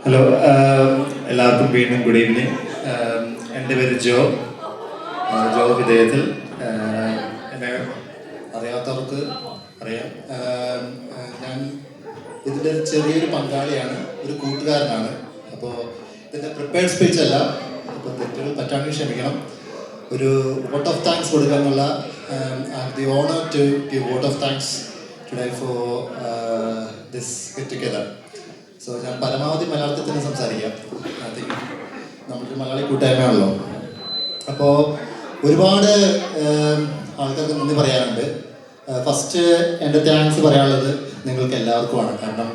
Hello, എല്ലാവർക്കും വീണ്ടും good evening. എൻ്റെ പേര് ജോ വിധേയത്തിൽ. എന്നെ അറിയാത്തവർക്ക് അറിയാം. ഞാൻ ഇതിൻ്റെ ചെറിയൊരു പങ്കാളിയാണ്, ഒരു കൂട്ടുകാരനാണ്. അപ്പോൾ ഇതിൻ്റെ പ്രിപ്പയർഡ് സ്പീച്ച് അല്ല, അപ്പോൾ തെറ്റുകൾ പറ്റാണെങ്കിൽ ക്ഷമിക്കണം. ഒരു വോട്ട് ഓഫ് താങ്ക്സ് കൊടുക്കാനുള്ള the honour to give vote of thanks today for this get together. So ഞാൻ പരമാവധി മലയാളത്തിൽ തന്നെ സംസാരിക്കാം. നമ്മളൊരു മലയാളി കൂട്ടായ്മയാണല്ലോ. അപ്പോൾ ഒരുപാട് ആൾക്കാർക്ക് നന്ദി പറയാനുണ്ട്. ഫസ്റ്റ് എൻ്റെ താങ്ക്സ് പറയാനുള്ളത് നിങ്ങൾക്ക് എല്ലാവർക്കുമാണ്. കാരണം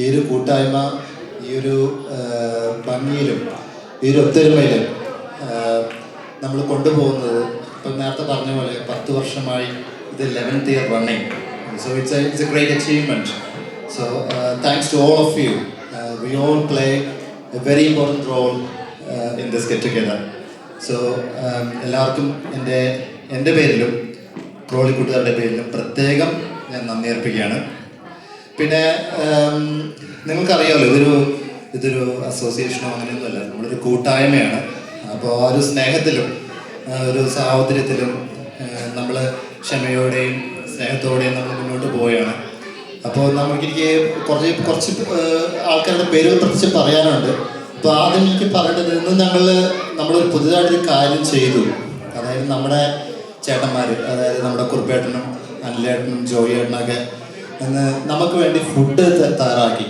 ഈ ഒരു കൂട്ടായ്മ ഈ ഒരു ഭംഗിയിലും ഈ ഒരു ഒത്തൊരുമയിലും നമ്മൾ കൊണ്ടുപോകുന്നത് ഇപ്പം നേരത്തെ പറഞ്ഞ പോലെ 10 വർഷമായി ഇത് 11th year running. So it's A great achievement. So thanks to all of you. We all play a very important role in this get together. So എല്ലാവർക്കും എൻ്റെ പേരിലും ട്രോളി കൂട്ടുകാരുടെ പേരിലും പ്രത്യേകം ഞാൻ നന്ദി അർപ്പിക്കുകയാണ്. പിന്നെ നിങ്ങൾക്കറിയാമല്ലോ, ഇതൊരു അസോസിയേഷനോ അങ്ങനെയൊന്നുമല്ല, നമ്മളൊരു കൂട്ടായ്മയാണ്. അപ്പോൾ ആ ഒരു സ്നേഹത്തിലും ഒരു സാഹോദര്യത്തിലും നമ്മൾ ക്ഷമയോടെയും സ്നേഹത്തോടെയും നമ്മൾ മുന്നോട്ട് പോവുകയാണ്. അപ്പോൾ എനിക്ക് കുറച്ച് ആൾക്കാരുടെ പേരുകൾ പ്രത്യേകിച്ച് പറയാനുണ്ട്. അപ്പോൾ ആദ്യം എനിക്ക് പറയേണ്ടത്, ഇന്ന് നമ്മളൊരു പുതുതായിട്ടൊരു കാര്യം ചെയ്തു. അതായത് നമ്മുടെ ചേട്ടന്മാർ, അതായത് നമ്മുടെ കുറുപ്പേട്ടനും അനിലേട്ടനും ജോയി ഏട്ടനൊക്കെ ഇന്ന് നമുക്ക് വേണ്ടി ഫുഡ് തയ്യാറാക്കി.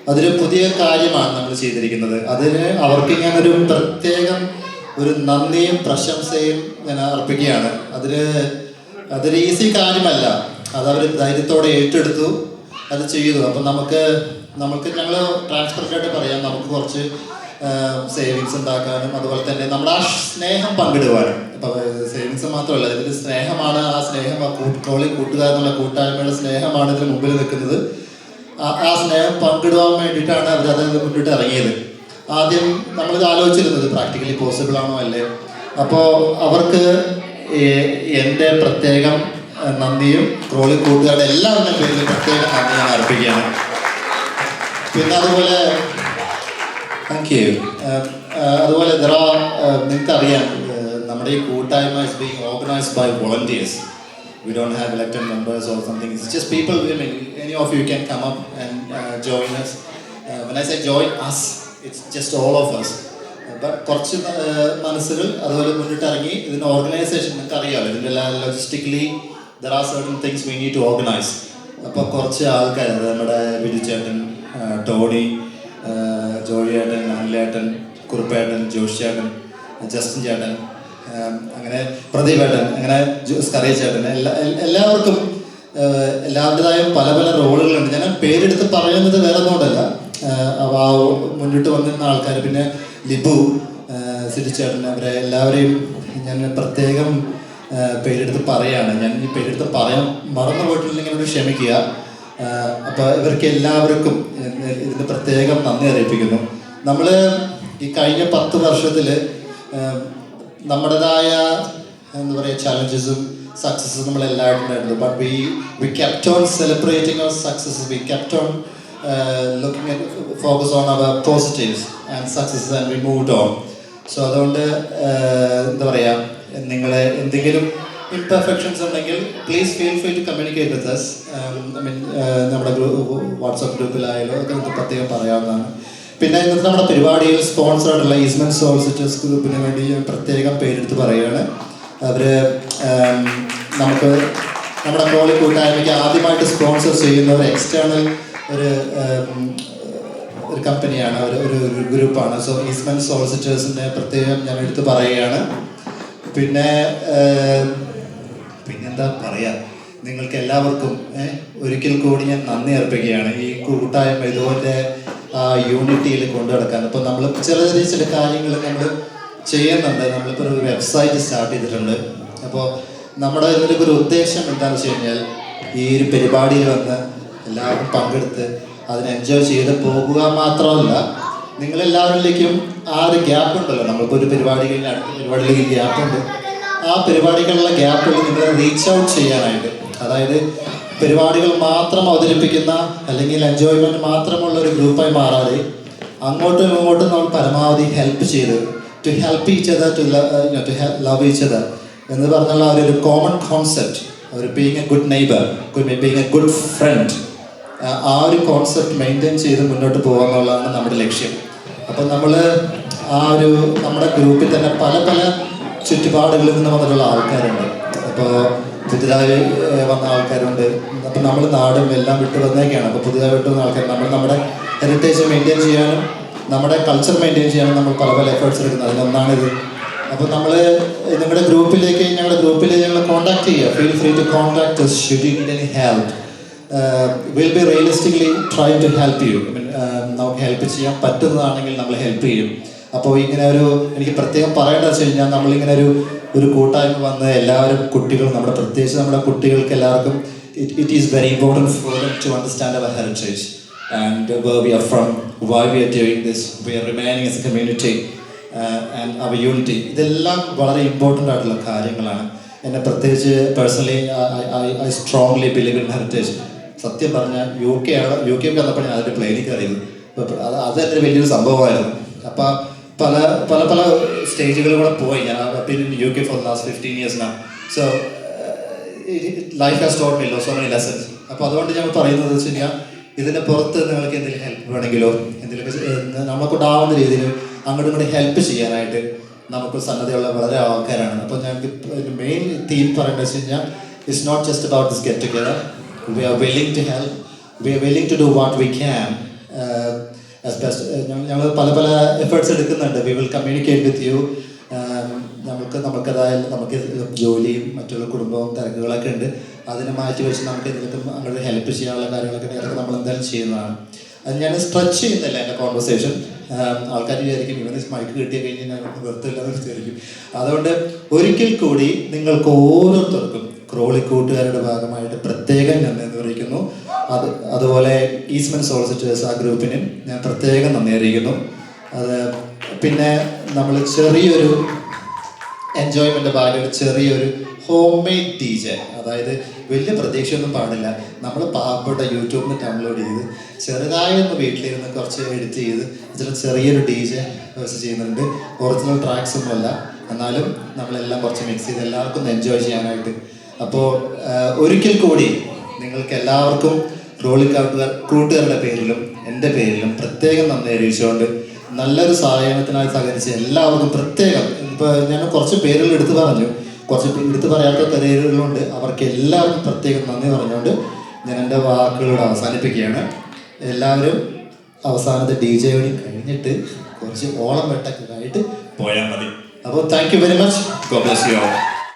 അതൊരു പുതിയ കാര്യമാണ് നമ്മൾ ചെയ്തിരിക്കുന്നത്. അതിന് അവർക്ക് ഞാനൊരു പ്രത്യേകം ഒരു നന്ദിയും പ്രശംസയും ഞാൻ അർപ്പിക്കുകയാണ്. അതൊരു ഈസി കാര്യമല്ല. അതവർ ധൈര്യത്തോടെ ഏറ്റെടുത്തു, അത് ചെയ്തു. അപ്പം ഞങ്ങൾ ട്രാൻസ്പെറൻ്റായിട്ട് പറയാം, നമുക്ക് കുറച്ച് സേവിങ്സ് ഉണ്ടാക്കാനും അതുപോലെ തന്നെ നമ്മുടെ ആ സ്നേഹം പങ്കിടുവാനും. ഇപ്പം സേവിങ്സ് മാത്രമല്ല, ഇതിൽ സ്നേഹമാണ്. ആ സ്നേഹം ട്രോളി കൂട്ടുകാരെന്നുള്ള കൂട്ടായ്മയുടെ സ്നേഹമാണ് ഇതിന് മുമ്പിൽ നിൽക്കുന്നത്. ആ സ്നേഹം പങ്കിടുവാൻ വേണ്ടിയിട്ടാണ് അവരത് മുന്നിട്ട് ഇറങ്ങിയത്. ആദ്യം നമ്മളിത് ആലോചിച്ചിരുന്നത് പ്രാക്ടിക്കലി പോസിബിൾ ആണോ അല്ലേ. അപ്പോൾ അവർക്ക് എൻ്റെ പ്രത്യേകം നന്ദിയും ട്രോളി കൂട്ടുകാരുടെ എല്ലാവരുടെ പേരിൽ പ്രത്യേകം നന്ദി ഞാൻ അർപ്പിക്കുകയാണ്. പിന്നെ അതുപോലെ താങ്ക് യു. അതുപോലെ നിങ്ങൾക്കറിയാം, നമ്മുടെ ഈ കൂട്ടായ്മ is being organised by volunteers. We don't have elected members or something. It's just people. I mean, any of you can come up and join us. When I say join us, it's just all of us. കുറച്ച് മനസ്സുകൾ അതുപോലെ മുന്നിട്ടിറങ്ങി ഇതിൻ്റെ organisation നിങ്ങൾക്ക് അറിയാമല്ലോ, ഇതിൻ്റെ ലോജിസ്റ്റിക്കലി there are certain things we need to organize. അപ്പോൾ കുറച്ച് ആൾക്കാർ, നമ്മുടെ ബിജു ചേട്ടൻ, ടോണി, ജോയി ചേട്ടൻ, അനിലേട്ടൻ, കുറുപ്പേട്ടൻ, ജോഷി ചേട്ടൻ, ജസ്റ്റിൻ ചേട്ടൻ, അങ്ങനെ പ്രദീപ് ഏട്ടൻ, അങ്ങനെ സ്കറിയ ചേട്ടൻ, എല്ലാവർക്കും എല്ലാവരുടേതായ പല പല റോളുകളുണ്ട്. ഞാൻ പേരെടുത്ത് പറയുന്നത് വേറെ ഒന്നുകൊണ്ടല്ല, മുന്നിട്ട് വന്നിരുന്ന ആൾക്കാർ, പിന്നെ ലിബു, സിരിച്ചേട്ടൻ, അവരെ എല്ലാവരെയും ഞാൻ പ്രത്യേകം പേരെടുത്ത് പറയുകയാണ്. ഞാൻ ഈ പേരെടുത്ത് പറയാൻ മറന്നു പോയിട്ടില്ലെങ്കിൽ ഒരു ക്ഷമിക്കുക. അപ്പോൾ ഇവർക്ക് എല്ലാവർക്കും ഇതിന് പ്രത്യേകം നന്ദി അറിയിപ്പിക്കുന്നു. നമ്മൾ ഈ കഴിഞ്ഞ 10 വർഷത്തിൽ നമ്മുടേതായ എന്താ പറയുക ചാലഞ്ചസും സക്സസ്സും നമ്മളെല്ലാവരും ഉണ്ടായിരുന്നു. But we kept on celebrating our successes. We kept on looking at focus on our positives and successes and we moved on. So അതുകൊണ്ട് എന്താ പറയുക, നിങ്ങളെ എന്തെങ്കിലും ഇംപെർഫെക്ഷൻസ് ഉണ്ടെങ്കിൽ please feel free to communicate with us. I mean നമ്മുടെ WhatsApp ഗ്രൂപ്പിലായാലും ഒക്കെ നമുക്ക് പ്രത്യേകം പറയാവുന്നതാണ്. പിന്നെ ഇന്നത്തെ നമ്മുടെ പരിപാടിയിൽ സ്പോൺസറായിട്ടുള്ള ഈസ്മൻ സോളിസിറ്റേഴ്സ് ഗ്രൂപ്പിന് വേണ്ടി ഞാൻ പ്രത്യേകം പേരെടുത്ത് പറയുകയാണ്. അവർ നമുക്ക് നമ്മുടെ ട്രോളി കൂട്ടായ്മയ്ക്ക് ആദ്യമായിട്ട് സ്പോൺസർ ചെയ്യുന്ന ഒരു എക്സ്റ്റേണൽ ഒരു കമ്പനിയാണ്, ഒരു ഗ്രൂപ്പാണ്. സോ ഈസ്മൻ സോളിസിറ്റേഴ്സിനെ പ്രത്യേകം ഞാൻ എടുത്ത് പറയുകയാണ്. പിന്നെന്താ പറയുക, നിങ്ങൾക്ക് എല്ലാവർക്കും ഒരിക്കൽ കൂടി ഞാൻ നന്ദി അർപ്പിക്കുകയാണ്. ഈ കൂട്ടായ്മ ഇതുപോലെ യൂണിറ്റിയിൽ കൊണ്ടു നടക്കാൻ. ഇപ്പോൾ നമ്മൾ ചില കാര്യങ്ങൾ നമ്മൾ ചെയ്യുന്നുണ്ട്. നമ്മളിപ്പോൾ ഒരു വെബ്സൈറ്റ് സ്റ്റാർട്ട് ചെയ്തിട്ടുണ്ട്. അപ്പോൾ നമ്മുടെ ഇതിൻ്റെ ഒരു ഉദ്ദേശം എന്താണെന്ന് വെച്ച് കഴിഞ്ഞാൽ, ഈ ഒരു പരിപാടിയിൽ വന്ന് എല്ലാവരും പങ്കെടുത്ത് അതിന് എൻജോയ് ചെയ്ത് പോകുക മാത്രമല്ല, നിങ്ങളെല്ലാവരിലേക്കും ആ ഒരു ഗ്യാപ്പ് ഉണ്ടല്ലോ, നമ്മളിപ്പോൾ ഒരു പരിപാടി കഴിഞ്ഞ് അടുത്ത പരിപാടിയിലേക്ക് ഗ്യാപ്പുണ്ട്. ആ പരിപാടികളുള്ള ഗ്യാപ്പുകൾ നിങ്ങൾ റീച്ച് ഔട്ട് ചെയ്യാനായിട്ട്, അതായത് പരിപാടികൾ മാത്രം അവതരിപ്പിക്കുന്ന അല്ലെങ്കിൽ എൻജോയ്മെൻറ്റ് മാത്രമുള്ള ഒരു ഗ്രൂപ്പായി മാറാതെ അങ്ങോട്ടും ഇങ്ങോട്ടും നമ്മൾ പരമാവധി ഹെൽപ്പ് ചെയ്ത് to help each other to love each other എന്ന് പറഞ്ഞുള്ള ഒരു കോമൺ കോൺസെപ്റ്റ്, ഒരു being a good neighbour, being a good friend, ആ ഒരു കോൺസെപ്റ്റ് മെയിൻറ്റെയിൻ ചെയ്ത് മുന്നോട്ട് പോകുക എന്നുള്ളതാണ് നമ്മുടെ ലക്ഷ്യം. അപ്പം നമ്മൾ ആ ഒരു നമ്മുടെ ഗ്രൂപ്പിൽ തന്നെ പല പല ചുറ്റുപാടുകളിൽ നിന്ന് വന്നിട്ടുള്ള ആൾക്കാരുണ്ട്. അപ്പോൾ പുതിയതായി വന്ന ആൾക്കാരുണ്ട്. അപ്പം നമ്മൾ നാടും എല്ലാം വിട്ട് വന്നേക്കാണ്. അപ്പോൾ പുതിയതായി വിട്ട് വന്ന ആൾക്കാർ നമ്മുടെ ഹെറിറ്റേജ് മെയിൻറ്റെയിൻ ചെയ്യാനും നമ്മുടെ കൾച്ചർ മെയിൻറ്റെയിൻ ചെയ്യാനും നമ്മൾ പല പല എഫേർട്സ് എടുക്കുന്നത്. അതിലൊന്നാണിത്. അപ്പോൾ നമ്മൾ ഞങ്ങളുടെ ഗ്രൂപ്പിലേക്ക് ഞങ്ങൾ കോൺടാക്ട് ചെയ്യുക. Feel free to contact us should you need any help. We'll be realistically trying to help you. നമുക്ക് ഹെൽപ്പ് ചെയ്യാൻ പറ്റുന്നതാണെങ്കിൽ നമ്മൾ ഹെൽപ്പ് ചെയ്യും. അപ്പോൾ ഇങ്ങനെ എനിക്ക് പ്രത്യേകം പറയേണ്ടത് വെച്ച് കഴിഞ്ഞാൽ നമ്മളിങ്ങനെ ഒരു കൂട്ടായ്മ വന്ന് എല്ലാവരും കുട്ടികളും പ്രത്യേകിച്ച് നമ്മുടെ കുട്ടികൾക്ക് എല്ലാവർക്കും it is very important for them to understand our heritage and where we are from, why we are doing this, we are remaining as a community and our unity. ഇതെല്ലാം വളരെ ഇമ്പോർട്ടൻ്റ് ആയിട്ടുള്ള കാര്യങ്ങളാണ്. എന്നെ പ്രത്യേകിച്ച് personally I strongly believe in heritage. സത്യം പറഞ്ഞാൽ U K വന്നപ്പോൾ ഞാൻ അതിൻ്റെ പ്ലെയിനിൽ കയറിയത്. അത് എൻ്റെ വലിയൊരു സംഭവമായിരുന്നു. അപ്പം പല പല പല സ്റ്റേജുകളിലൂടെ പോയി. ഞാൻ been in U K for last 15 years now. So life has taught me so many lessons. അപ്പോൾ അതുകൊണ്ട് ഞാൻ പറയുന്നത് വെച്ച് കഴിഞ്ഞാൽ ഇതിൻ്റെ പുറത്ത് നിങ്ങൾക്ക് എന്തെങ്കിലും ഹെൽപ്പ് വേണമെങ്കിലോ എന്തെങ്കിലുമൊക്കെ നമുക്കുണ്ടാവുന്ന രീതിയിൽ അങ്ങോട്ടും ഇങ്ങോട്ട് ഹെൽപ്പ് ചെയ്യാനായിട്ട് നമുക്ക് സന്നദ്ധയുള്ള വളരെ ആൾക്കാരാണ്. അപ്പോൾ ഞങ്ങൾക്ക് മെയിൻ തീം പറയേണ്ടത് വെച്ച് കഴിഞ്ഞാൽ it's not just about this get together. We are willing to help, we are willing to do what we can as best. ഞങ്ങൾ പല പല എഫേർട്സ് എടുക്കുന്നുണ്ട്. We will communicate with you. നമുക്ക് ജോലിയും മറ്റുള്ള കുടുംബവും തിരക്കുകളൊക്കെ ഉണ്ട്. അതിനെ മാറ്റി വെച്ച് നമുക്ക് എന്തെങ്കിലും അങ്ങോട്ട് ഹെൽപ്പ് ചെയ്യാനുള്ള കാര്യങ്ങളൊക്കെ നേരത്തെ നമ്മൾ എന്തായാലും ചെയ്യുന്നതാണ്. അത് ഞാൻ സ്ട്രെച്ച് ചെയ്യുന്നില്ല എൻ്റെ കോൺവെർസേഷൻ. ആൾക്കാർ വിചാരിക്കും ഇവന് മൈക്ക് കിട്ടിയ കഴിഞ്ഞ് ഞാൻ വെറുതെല്ലാതെ വിചാരിക്കും. അതുകൊണ്ട് ഒരിക്കൽ കൂടി നിങ്ങൾക്ക് ഓരോരുത്തർക്കും ക്രോളി കൂട്ടുകാരുടെ ഭാഗമായിട്ട് പ്രത്യേകം ഞാൻ നന്ദി അറിയിക്കുന്നു. അതുപോലെ ഈസ്റ്റ്മെൻ സോളിസിറ്റേഴ്സ് ആ ഗ്രൂപ്പിനും ഞാൻ പ്രത്യേകം നന്ദി അറിയിക്കുന്നു. പിന്നെ നമ്മൾ ചെറിയൊരു എൻജോയ്മെൻ്റ് ഭാഗമായിട്ട് ചെറിയൊരു ഹോം മെയ്ഡ് DJ, അതായത് വലിയ പ്രതീക്ഷയൊന്നും പാടില്ല. നമ്മൾ പാവപ്പെട്ട യൂട്യൂബിൽ നിന്ന് ഡൗൺലോഡ് ചെയ്ത് ചെറുതായൊന്ന് വീട്ടിലിരുന്ന് കുറച്ച് എഡിറ്റ് ചെയ്ത് ഇതിൽ ചെറിയൊരു DJ ചെയ്യുന്നുണ്ട്. ഒറിജിനൽ ട്രാക്സ് ഒന്നുമല്ല, എന്നാലും നമ്മളെല്ലാം കുറച്ച് മിക്സ് ചെയ്ത് എല്ലാവർക്കും ഒന്ന് എൻജോയ് ചെയ്യാനായിട്ട്. അപ്പോൾ ഒരിക്കൽ കൂടി നിങ്ങൾക്ക് എല്ലാവർക്കും ക്രോളി കൂട്ടുകാരുടെ പേരിലും എൻ്റെ പേരിലും പ്രത്യേകം നന്ദി അറിയിച്ചുകൊണ്ട് നല്ലൊരു സഹായത്തിനായി സഹകരിച്ച് എല്ലാവർക്കും പ്രത്യേകം, ഇപ്പോൾ ഞാൻ കുറച്ച് പേരുകൾ എടുത്തു പറഞ്ഞു, കുറച്ച് എടുത്തു പറയാത്ത പേരുകളുണ്ട്, അവർക്ക് എല്ലാവർക്കും പ്രത്യേകം നന്ദി പറഞ്ഞുകൊണ്ട് ഞാൻ എൻ്റെ വാക്കുകളോട് അവസാനിപ്പിക്കുകയാണ്. എല്ലാവരും അവസാനത്തെ DJ കൂടി കഴിഞ്ഞിട്ട് കുറച്ച് ഓളം വെട്ടൊക്കെ ആയിട്ട് പോയാൽ മതി. അപ്പോൾ thank you very much. God bless you all.